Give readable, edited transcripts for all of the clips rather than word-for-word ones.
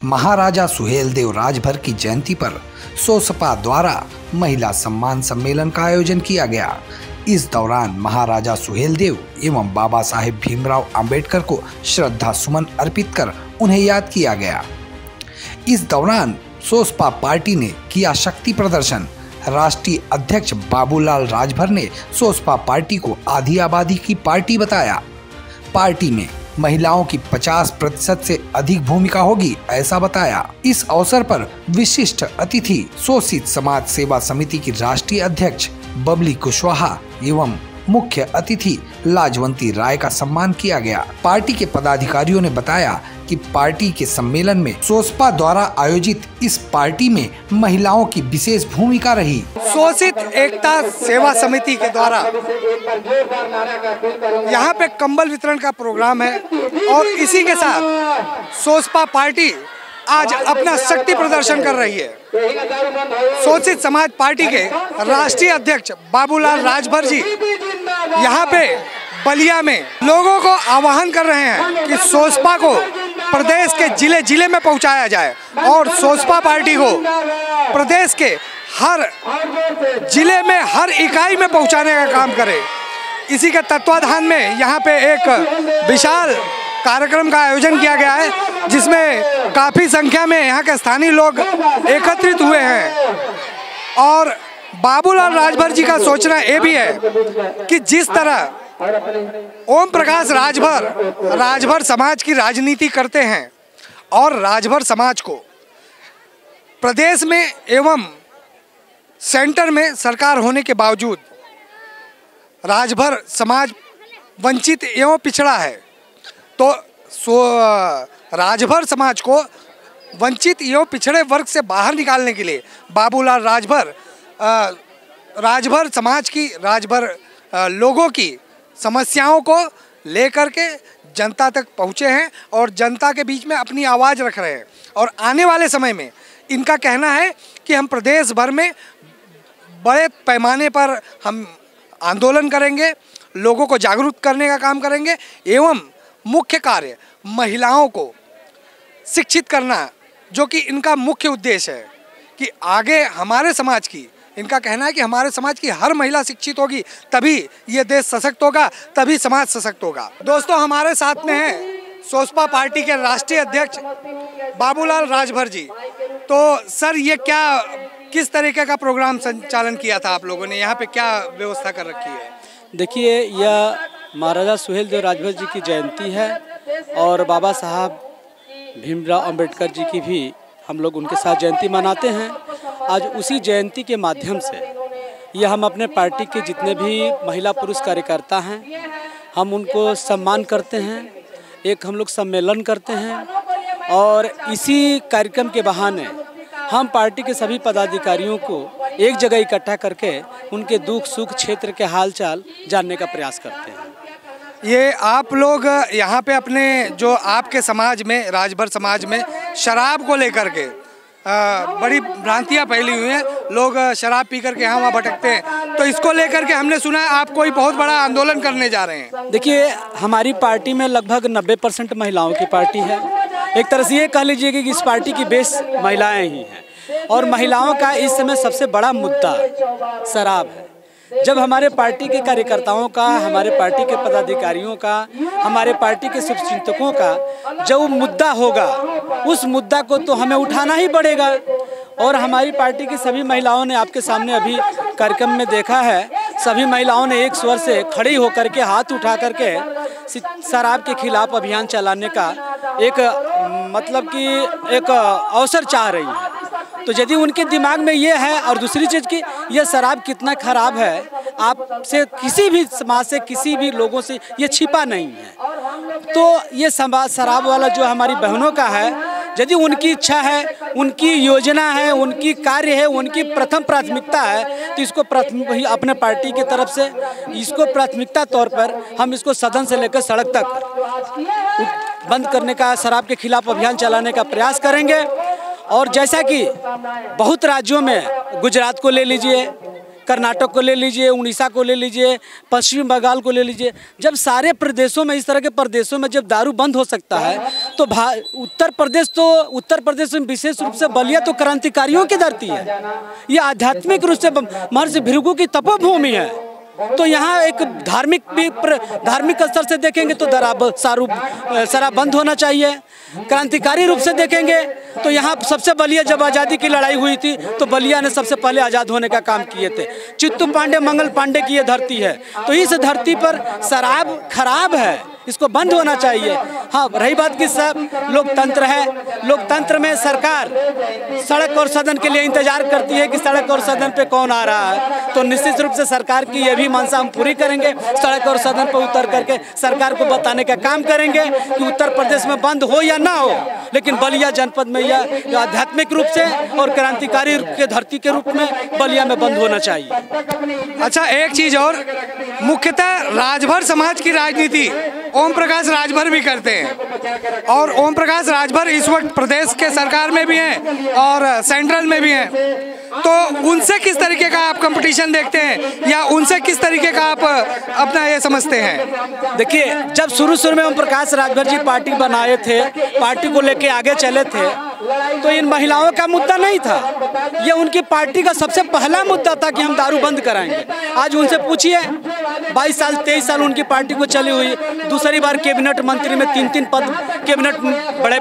महाराजा सुहेलदेव राजभर की जयंती पर सोसपा द्वारा महिला सम्मान सम्मेलन का आयोजन किया गया। इस दौरान महाराजा सुहेलदेव एवं बाबा साहेब भीमराव अंबेडकर को श्रद्धा सुमन अर्पित कर उन्हें याद किया गया। इस दौरान सोसपा पार्टी ने किया शक्ति प्रदर्शन। राष्ट्रीय अध्यक्ष बाबूलाल राजभर ने सोसपा पार्टी को आधी आबादी की पार्टी बताया। पार्टी में महिलाओं की 50% से अधिक भूमिका होगी, ऐसा बताया। इस अवसर पर विशिष्ट अतिथि शोषित समाज सेवा समिति की राष्ट्रीय अध्यक्ष बबली कुशवाहा एवं मुख्य अतिथि लाजवंती राय का सम्मान किया गया। पार्टी के पदाधिकारियों ने बताया कि पार्टी के सम्मेलन में सोसपा द्वारा आयोजित इस पार्टी में महिलाओं की विशेष भूमिका रही। शोषित एकता सेवा समिति के द्वारा यहाँ पे कंबल वितरण का प्रोग्राम है और इसी के साथ सोसपा पार्टी आज अपना शक्ति प्रदर्शन कर रही है। शोषित समाज पार्टी के राष्ट्रीय अध्यक्ष बाबूलाल राजभर जी यहाँ पे बलिया में लोगों को आह्वान कर रहे हैं कि सोसपा को प्रदेश के जिले जिले में पहुंचाया जाए और सोसपा पार्टी को प्रदेश के हर जिले में हर इकाई में पहुंचाने का काम करे। इसी के तत्वाधान में यहाँ पे एक विशाल कार्यक्रम का आयोजन किया गया है, जिसमें काफ़ी संख्या में यहाँ के स्थानीय लोग एकत्रित हुए हैं। और बाबूलाल राजभर जी का सोचना ये भी है कि जिस तरह ओम प्रकाश राजभर समाज की राजनीति करते हैं और राजभर समाज को प्रदेश में एवं सेंटर में सरकार होने के बावजूद राजभर समाज वंचित एवं पिछड़ा है, तो राजभर समाज को वंचित एवं पिछड़े वर्ग से बाहर निकालने के लिए बाबूलाल राजभर समाज की लोगों की समस्याओं को लेकर के जनता तक पहुँचे हैं और जनता के बीच में अपनी आवाज़ रख रहे हैं। और आने वाले समय में इनका कहना है कि हम प्रदेश भर में बड़े पैमाने पर हम आंदोलन करेंगे, लोगों को जागरूक करने का काम करेंगे एवं मुख्य कार्य महिलाओं को शिक्षित करना, जो कि इनका मुख्य उद्देश्य है कि आगे हमारे समाज की, इनका कहना है कि हमारे समाज की हर महिला शिक्षित होगी तभी ये देश सशक्त होगा, तभी समाज सशक्त होगा। दोस्तों, हमारे साथ में हैं सोसपा पार्टी के राष्ट्रीय अध्यक्ष बाबूलाल राजभर जी। तो सर, ये किस तरीके का प्रोग्राम संचालन किया था आप लोगों ने, यहाँ पे क्या व्यवस्था कर रखी है? देखिए, यह महाराजा सुहेलदेव राजभर जी की जयंती है और बाबा साहब भीमराव अंबेडकर जी की भी हम लोग उनके साथ जयंती मनाते हैं। आज उसी जयंती के माध्यम से यह हम अपने पार्टी के जितने भी महिला पुरुष कार्यकर्ता हैं, हम उनको सम्मान करते हैं, एक हम लोग सम्मेलन करते हैं और इसी कार्यक्रम के बहाने हम पार्टी के सभी पदाधिकारियों को एक जगह इकट्ठा करके उनके दुख सुख क्षेत्र के हालचाल जानने का प्रयास करते हैं। ये आप लोग यहाँ पे अपने जो आपके समाज में, राजभर समाज में शराब को लेकर के बड़ी भ्रांतियाँ फैली हुई हैं, लोग शराब पी करके यहाँ वहाँ भटकते हैं, तो इसको लेकर के हमने सुना है आप कोई बहुत बड़ा आंदोलन करने जा रहे हैं। देखिए, हमारी पार्टी में लगभग 90% महिलाओं की पार्टी है। एक तरह से ये कह लीजिए कि इस पार्टी की बेस महिलाएं ही हैं और महिलाओं का इस समय सबसे बड़ा मुद्दा शराब है। जब हमारे पार्टी के कार्यकर्ताओं का, हमारे पार्टी के पदाधिकारियों का, हमारे पार्टी के शुभचिंतकों का जो मुद्दा होगा, उस मुद्दा को तो हमें उठाना ही पड़ेगा। और हमारी पार्टी की सभी महिलाओं ने आपके सामने अभी कार्यक्रम में देखा है, सभी महिलाओं ने एक स्वर से खड़ी होकर के हाथ उठा करके शराब के खिलाफ अभियान चलाने का एक मतलब कि एक अवसर चाह रही है। तो यदि उनके दिमाग में ये है, और दूसरी चीज़ की ये शराब कितना खराब है, आपसे किसी भी समाज से, किसी भी लोगों से ये छिपा नहीं है। तो ये शराब वाला जो हमारी बहनों का है, यदि उनकी इच्छा है, उनकी योजना है, उनकी कार्य है, उनकी प्रथम प्राथमिकता है, तो इसको अपने पार्टी की तरफ से इसको प्राथमिकता तौर पर हम इसको सदन से लेकर सड़क तक बंद करने का, शराब के खिलाफ अभियान चलाने का प्रयास करेंगे। और जैसा कि बहुत राज्यों में, गुजरात को ले लीजिए, कर्नाटक को ले लीजिए, उड़ीसा को ले लीजिए, पश्चिम बंगाल को ले लीजिए। जब सारे प्रदेशों में, इस तरह के प्रदेशों में जब दारू बंद हो सकता है तो उत्तर प्रदेश में विशेष रूप से बलिया तो क्रांतिकारियों की धरती है। ये आध्यात्मिक रूप से महर्षि भृगु की तपोभूमि है। तो यहाँ एक धार्मिक स्तर से देखेंगे तो शराब बंद होना चाहिए। क्रांतिकारी रूप से देखेंगे तो यहाँ सबसे बलिया जब आज़ादी की लड़ाई हुई थी तो बलिया ने सबसे पहले आज़ाद होने का काम किए थे। चित्तू पांडे, मंगल पांडे की ये धरती है। तो इस धरती पर शराब खराब है, इसको बंद होना चाहिए। हाँ, रही बात कि सब लोकतंत्र है, लोकतंत्र में सरकार सड़क और सदन के लिए इंतजार करती है कि सड़क और सदन पे कौन आ रहा है। तो निश्चित रूप से सरकार की ये भी मंशा हम पूरी करेंगे। सड़क और सदन पर उतर करके सरकार को बताने का काम करेंगे कि उत्तर प्रदेश में बंद हो या ना हो, लेकिन बलिया जनपद में यह आध्यात्मिक रूप से और क्रांतिकारी के धरती के रूप में बलिया में बंद होना चाहिए। अच्छा, एक चीज़ और, मुख्यतः राजभर समाज की राजनीति ओम प्रकाश राजभर भी करते हैं, और ओम प्रकाश राजभर इस वक्त प्रदेश के सरकार में भी हैं और सेंट्रल में भी हैं। तो उनसे किस तरीके का आप कंपटीशन देखते हैं, या उनसे किस तरीके का आप अपना ये समझते हैं? देखिए, जब शुरू में ओम प्रकाश राजभर जी पार्टी बनाए थे, पार्टी को लेके आगे चले थे, तो इन महिलाओं का मुद्दा नहीं था। ये उनकी पार्टी का सबसे पहला मुद्दा था कि हम दारू बंद कराएंगे। आज उनसे पूछिए, 22 साल 23 साल उनकी पार्टी को चली हुई, दूसरी बार कैबिनेट मंत्री में 3-3 पद, कैबिनेट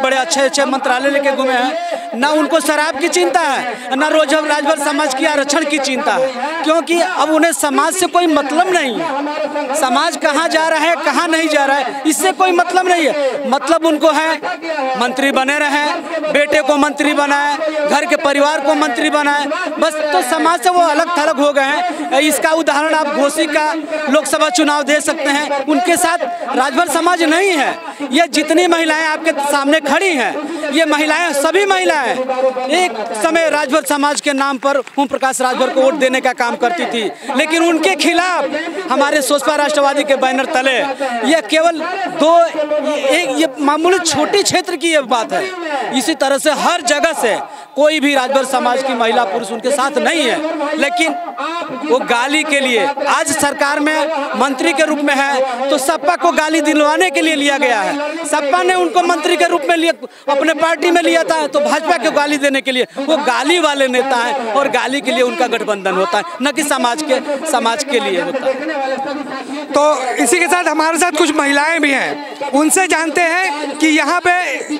बड़े अच्छे मंत्रालय लेके घूमे हैं। ना उनको शराब की चिंता है, ना राजभर समाज की आरक्षण की चिंता है, क्योंकि अब उन्हें समाज से कोई मतलब नहीं है। समाज कहाँ जा रहा है, कहाँ नहीं जा रहा है, इससे कोई मतलब नहीं है। मतलब उनको है मंत्री बने रहे, बेटे को मंत्री बनाए, घर के परिवार को मंत्री बनाए, बस। तो समाज से वो अलग थलग हो गए हैं। इसका उदाहरण आप घोसी का लोकसभा चुनाव दे सकते हैं। उनके साथ राजभर समाज नहीं है। ये जितनी महिलाएं आपके सामने खड़ी हैं, ये महिलाएं सभी महिलाएं एक समय राजभर समाज के नाम पर ओम प्रकाश राजभर को वोट देने का काम करती थी, लेकिन उनके खिलाफ हमारे सोसपा राष्ट्रवादी के बैनर तले ये केवल ये मामूली छोटी क्षेत्र की ये बात है। इसी तरह से हर जगह से कोई भी राजभर समाज की महिला पुरुष उनके साथ नहीं है, लेकिन वो गाली के लिए आज सरकार में मंत्री के रूप में है, तो सपा को गाली दिलवाने के लिए लिया गया है। सपा ने उनको मंत्री के रूप में लिया, अपने पार्टी में लिया था, तो भाजपा को गाली देने के लिए वो गाली वाले नेता हैं, और गाली के लिए उनका गठबंधन होता है, न कि समाज के लिए होता है। तो इसी के साथ हमारे साथ कुछ महिलाएं भी हैं, उनसे जानते हैं कि यहाँ पे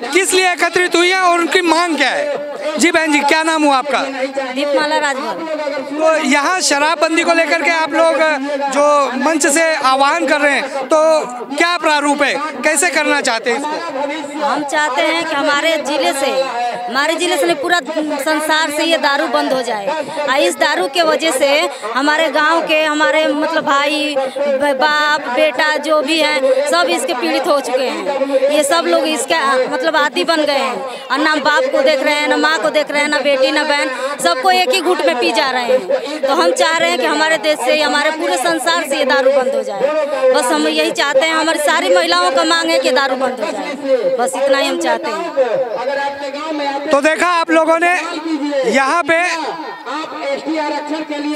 किस लिए एकत्रित हुई है और उनकी मांग क्या है। जी बहन जी, क्या नाम हुआ आपका? दीपमाला राजभर। तो यहाँ शराबबंदी को लेकर के आप लोग जो मंच से आह्वान कर रहे हैं, तो क्या प्रारूप है, कैसे करना चाहते हैं इसको? हम चाहते हैं कि हमारे जिले से नहीं, पूरा संसार से ये दारू बंद हो जाए। और इस दारू के वजह से हमारे गांव के, हमारे मतलब भाई, बाप, बेटा जो भी हैं, सब इसके पीड़ित हो चुके हैं। ये सब लोग इसके मतलब आदी बन गए हैं, और ना बाप को देख रहे हैं, ना माँ को देख रहे हैं, ना बेटी ना बहन, सबको एक ही घूंट में पी जा रहे हैं। तो हम चाह रहे हैं कि हमारे देश से, हमारे पूरे संसार से ये दारू बंद हो जाए। बस हम यही चाहते हैं, हमारी सारी महिलाओं का मांग है कि दारू बंद हो जाए, बस इतना ही हम चाहते हैं। तो देखा आप लोगों ने, यहाँ पे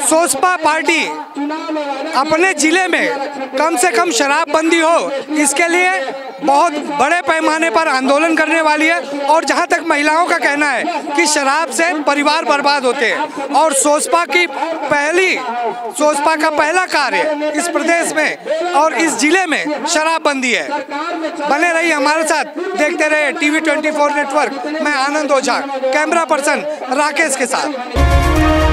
सोसपा पार्टी अपने जिले में कम से कम शराबबंदी हो, इसके लिए बहुत बड़े पैमाने पर आंदोलन करने वाली है। और जहाँ तक महिलाओं का कहना है कि शराब से परिवार बर्बाद होते हैं, और सोसपा का पहला कार्य इस प्रदेश में और इस जिले में शराबबंदी है। बने रहिए हमारे साथ, देखते रहे TV 24 नेटवर्क। मैं आनंद ओझा, कैमरा पर्सन राकेश के साथ।